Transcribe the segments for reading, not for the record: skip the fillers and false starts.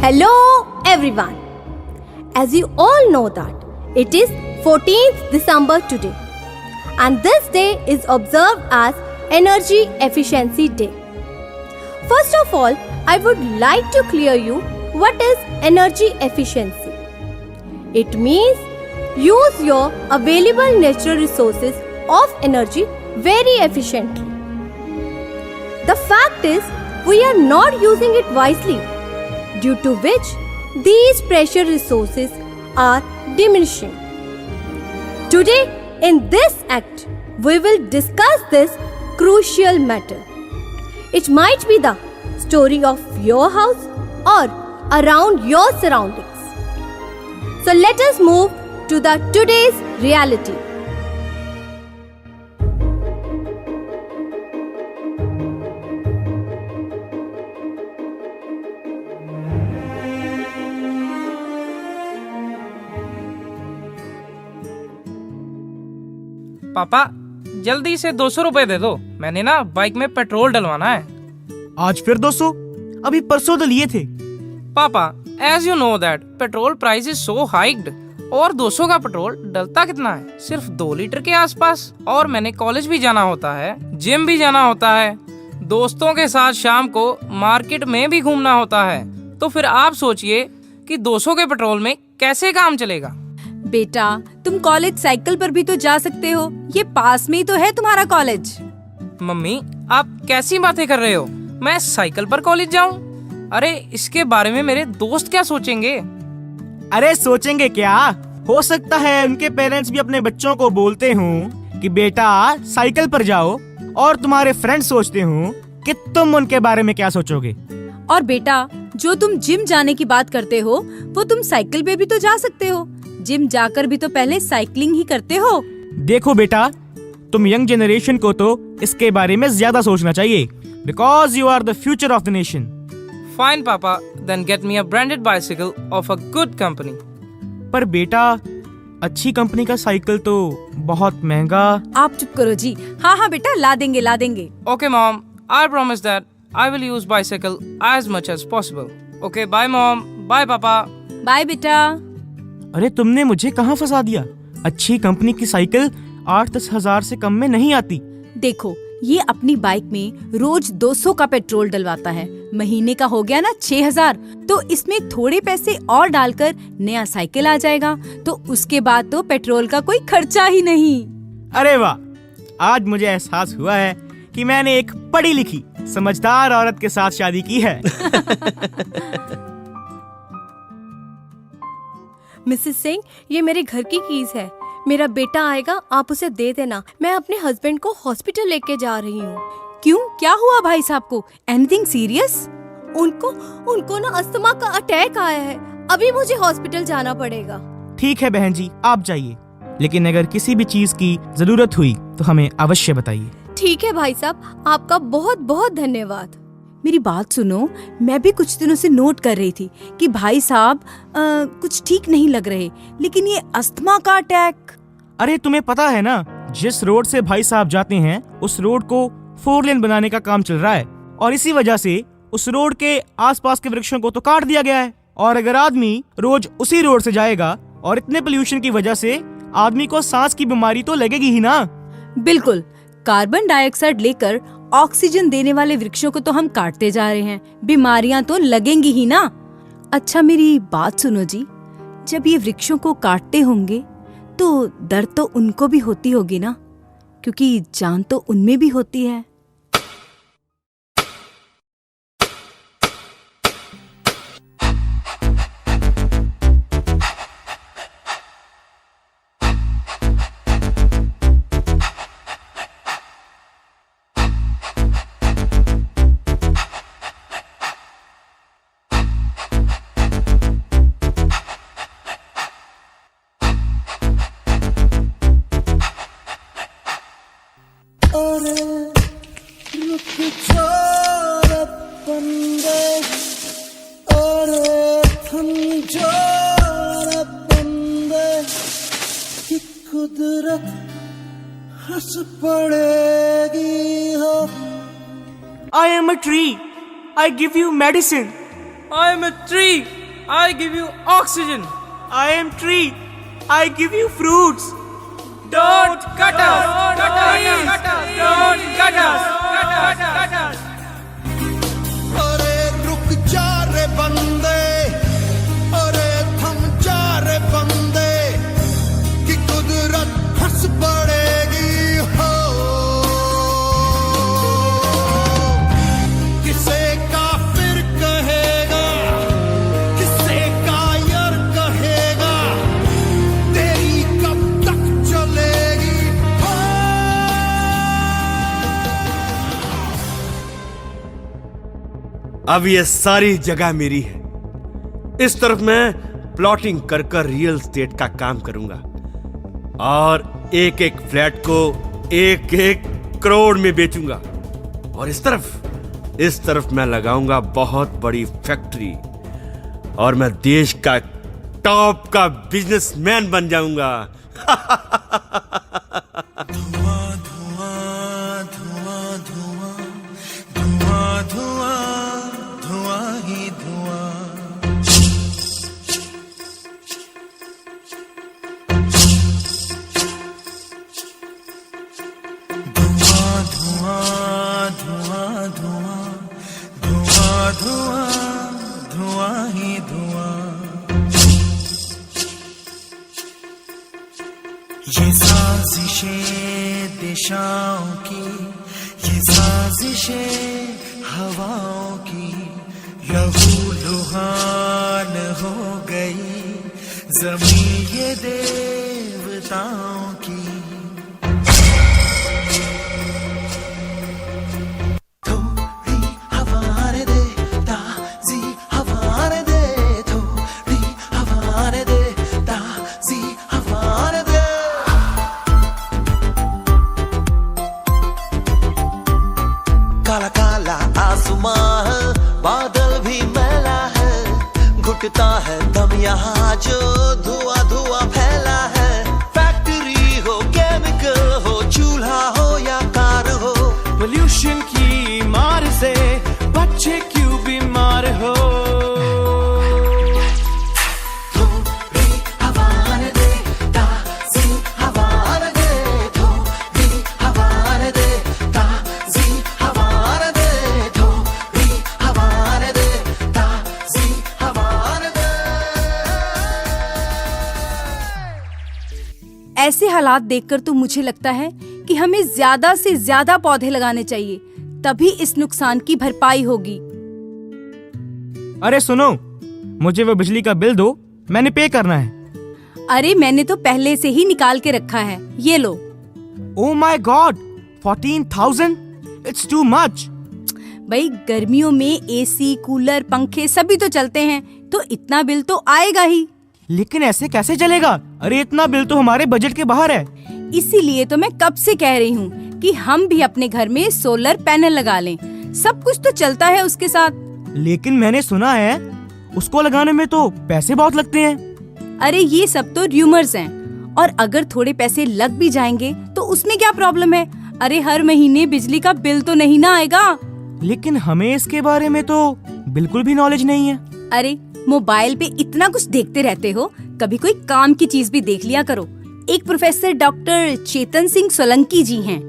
Hello everyone. As you all know that it is 14th December today and this day is observed as Energy Efficiency Day. First of all, I would like to clear you what is energy efficiency. It means use your available natural resources of energy very efficiently. The fact is we are not using it wisely, due to which these precious resources are diminishing. Today in this act we will discuss this crucial matter. It might be the story of your house or around your surroundings. So let us move to the today's reality. पापा जल्दी से 200 रुपए दे दो, मैंने ना bike में petrol डलवाना है। आज फिर 200? अभी परसों तो लिए थे। पापा as you know that petrol price is so hiked और 200 का पेट्रोल डलता कितना है, सिर्फ 2 लीटर के आसपास। और मैंने कॉलेज भी जाना होता है, जिम भी जाना होता है, दोस्तों के साथ शाम को मार्केट में भी घूमना होता है। तो फिर आप सोचिए कि 200 के पेट्रोल में कैसे काम चलेगा। बेटा तुम कॉलेज साइकिल पर भी तो जा सकते हो, ये पास में ही तो है तुम्हारा कॉलेज। मम्मी आप कैसी बातें कर रहे हो, मैं साइकिल पर कॉलेज जाऊं? अरे इसके बारे में मेरे दोस्त क्या सोचेंगे। अरे सोचेंगे क्या, हो सकता है उनके पेरेंट्स भी अपने बच्चों को बोलते हूँ कि बेटा साइकिल पर जाओ, और तुम्हारे फ्रेंड्स सोचते हूँ कि तुम उनके बारे में क्या सोचोगे। और बेटा जो तुम जिम जाने की बात करते हो वो तुम साइकिल पे भी तो जा सकते हो, जिम जाकर भी तो पहले साइकिलिंग ही करते हो। देखो बेटा, तुम यंग जनरेशन को तो इसके बारे में ज्यादा सोचना चाहिए, because you are the future of the nation. Fine papa, then get me a branded bicycle of a good company. पर बेटा अच्छी कंपनी का साइकिल तो बहुत महंगा। आप चुप करो जी। हाँ बेटा ला देंगे। Okay mom, I promise that I will use bicycle as much as possible. Okay bye mom, bye papa. Bye बेटा। अरे तुमने मुझे कहाँ फंसा दिया, अच्छी कंपनी की साइकिल 8-10 हजार से कम में नहीं आती। देखो ये अपनी बाइक में रोज 200 का पेट्रोल डलवाता है, महीने का हो गया ना 6000, तो इसमें थोड़े पैसे और डालकर नया साइकिल आ जाएगा, तो उसके बाद तो पेट्रोल का कोई खर्चा ही नहीं। अरे वाह, आज मुझे एहसास हुआ है कि मैंने एक पढ़ी लिखी समझदार औरत के साथ शादी की है। मिसेस सिंह, ये मेरे घर की कीज है, मेरा बेटा आएगा, आप उसे दे देना। मैं अपने हस्बैंड को हॉस्पिटल लेके जा रही हूँ। क्यों, क्या हुआ भाई साहब को? Anything serious? उनको ना अस्थमा का अटैक आया है, अभी मुझे हॉस्पिटल जाना पड़ेगा। ठीक है बहन जी, आप जाइए, लेकिन अगर किसी भी चीज की जरूरत हुई तो हमें अवश्य बताइए। ठीक है भाई साहब, आपका बहुत बहुत धन्यवाद। मेरी बात सुनो, मैं भी कुछ दिनों से नोट कर रही थी कि भाई साहब कुछ ठीक नहीं लग रहे, लेकिन ये अस्थमा का अटैक। अरे तुम्हें पता है ना, जिस रोड से भाई साहब जाते हैं उस रोड को 4 लेन बनाने का काम चल रहा है, और इसी वजह से उस रोड के आसपास के वृक्षों को तो काट दिया गया है। और अगर आदमी रोज उसी रोड से जाएगा और इतने पोल्यूशन की वजह से आदमी को सांस की बीमारी तो लगेगी ही ना। बिल्कुल, कार्बन डाइऑक्साइड लेकर ऑक्सीजन देने वाले वृक्षों को तो हम काटते जा रहे हैं, बीमारियां तो लगेंगी ही ना। अच्छा मेरी बात सुनो जी, जब ये वृक्षों को काटते होंगे तो दर्द तो उनको भी होती होगी ना, क्योंकि जान तो उनमें भी होती है। कुदरत हंस पड़ेगी हो। I am a tree. I give you medicine. I am a tree. I give you oxygen. I am tree. I give you fruits. Don't cut us. Don't cut us. अरे रुक जा रे बंदे, अरे थम जा रे बंदे, कि कुदरत हंस पड़ेगी हो। किसे काफिर कहेगा, किसे कायर कहेगा, तेरी कब तक चलेगी हो। अब ये सारी जगह मेरी है। इस तरफ मैं प्लॉटिंग कर कर रियल एस्टेट का काम करूंगा और एक एक फ्लैट को 1-1 करोड़ में बेचूंगा। और इस तरफ मैं लगाऊंगा बहुत बड़ी फैक्ट्री और मैं देश का टॉप का बिजनेसमैन बन जाऊंगा। धुआं धुआं धुआं धुआं धुआं धुआं धुआं ही धुआं। धुआं धुआं धुआं धुआं धुआं धुआं धुआं ही धुआं। ये साजिशें दिशाओं की, ये साजिशें हवाओं की, लहू लुहान हो गई जमीन ये देवताओं की। थोड़ी हवाएं दे, ताज़ी हवाएं दे, थोड़ी हवाएं दे, ताज़ी हवाएं दे। काला काला आसमां है, बादल भी मैला है, घुटता है दम यहाँ जो धुआं धुआं फैला है। फैक्ट्री हो, केमिकल हो, चूल्हा हो या कार हो, पोल्यूशन की मार से बच्चे क्यों बीमार हो। थोड़ी हवाएं दे, ताज़ी हवाएं दे, थोड़ी हवाएं दे, ताज़ी हवाएं दे, थोड़ी हवाएं दे, ताज़ी हवाएं दे। ऐसे हालात देखकर तो मुझे लगता है कि हमें ज्यादा से ज्यादा पौधे लगाने चाहिए, तभी इस नुकसान की भरपाई होगी। अरे सुनो, मुझे वो बिजली का बिल दो, मैंने पे करना है। अरे मैंने तो पहले से ही निकाल के रखा है, ये लो। Oh my God, 14,000? It's too much. भाई गर्मियों में एसी, कूलर, पंखे सभी तो चलते हैं, तो इतना बिल तो आएगा ही। लेकिन ऐसे कैसे चलेगा? अरे इतना बिल तो हमारे बजट के बाहर है। इसीलिए तो मैं कब से कह रही हूँ कि हम भी अपने घर में सोलर पैनल लगा लें, सब कुछ तो चलता है उसके साथ। लेकिन मैंने सुना है उसको लगाने में तो पैसे बहुत लगते हैं। अरे ये सब तो र्यूमर्स हैं, और अगर थोड़े पैसे लग भी जाएंगे तो उसमें क्या प्रॉब्लम है? अरे हर महीने बिजली का बिल तो नहीं ना आएगा। लेकिन हमें इसके बारे में तो बिल्कुल भी नॉलेज नहीं है। अरे मोबाइल पे इतना कुछ देखते रहते हो, कभी कोई काम की चीज भी देख लिया करो। एक प्रोफेसर डॉक्टर चेतन सिंह सोलंकी जी हैं,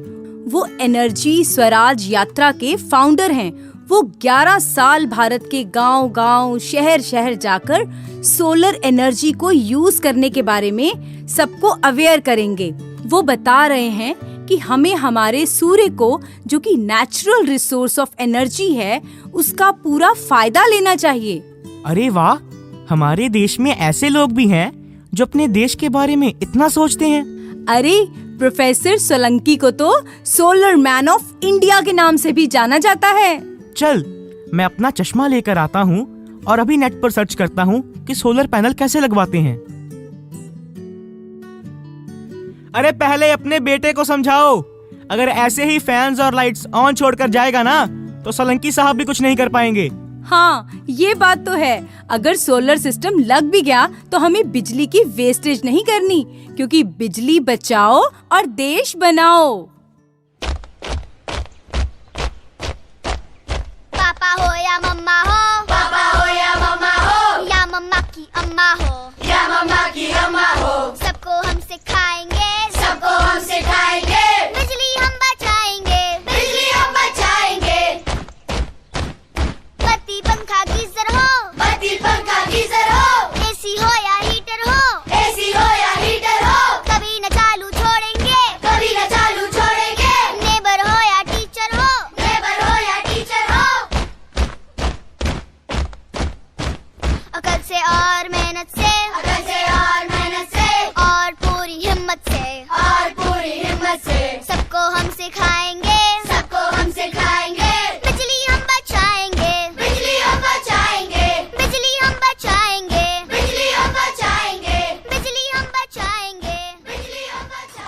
वो एनर्जी स्वराज यात्रा के फाउंडर हैं। वो 11 साल भारत के गांव-गांव, शहर-शहर जाकर सोलर एनर्जी को यूज करने के बारे में सबको अवेयर करेंगे। वो बता रहे हैं कि हमें हमारे सूर्य को, जो कि नेचुरल रिसोर्स ऑफ एनर्जी है, उसका पूरा फायदा लेना चाहिए। अरे वाह, हमारे देश में ऐसे लोग भी हैं जो अपने देश के बारे में इतना सोचते हैं। अरे प्रोफेसर सोलंकी को तो सोलर मैन ऑफ इंडिया के नाम से भी जाना जाता है। चल, मैं अपना चश्मा लेकर आता हूँ और अभी नेट पर सर्च करता हूँ कि सोलर पैनल कैसे लगवाते हैं। अरे पहले अपने बेटे को समझाओ, अगर ऐसे ही फैंस और लाइट्स ऑन छोड़कर जाएगा ना तो सोलंकी साहब भी कुछ नहीं कर पाएंगे। हाँ, ये बात तो है। अगर सोलर सिस्टम लग भी गया तो हमें बिजली की वेस्टेज नहीं करनी, क्योंकि बिजली बचाओ और देश बनाओ। पापा हो या मम्मा हो, पापा हो या मम्मा हो, या मम्मा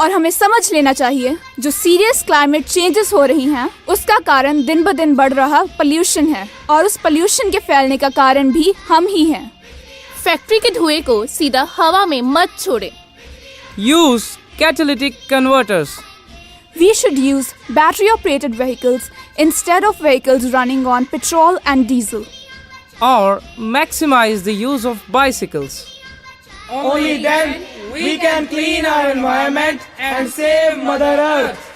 और हमें समझ लेना चाहिए जो सीरियस क्लाइमेट चेंजेस हो रही हैं उसका कारण दिन ब दिन बढ़ रहा पोल्यूशन है और उस पोल्यूशन के फैलने का कारण भी हम ही हैं। फैक्ट्री के धुएं को सीधा हवा में मत छोड़े। Use catalytic converters. We should use battery-operated vehicles instead of vehicles running on petrol and diesel. और maximize the use of bicycles. Only then we can clean our environment and save Mother Earth.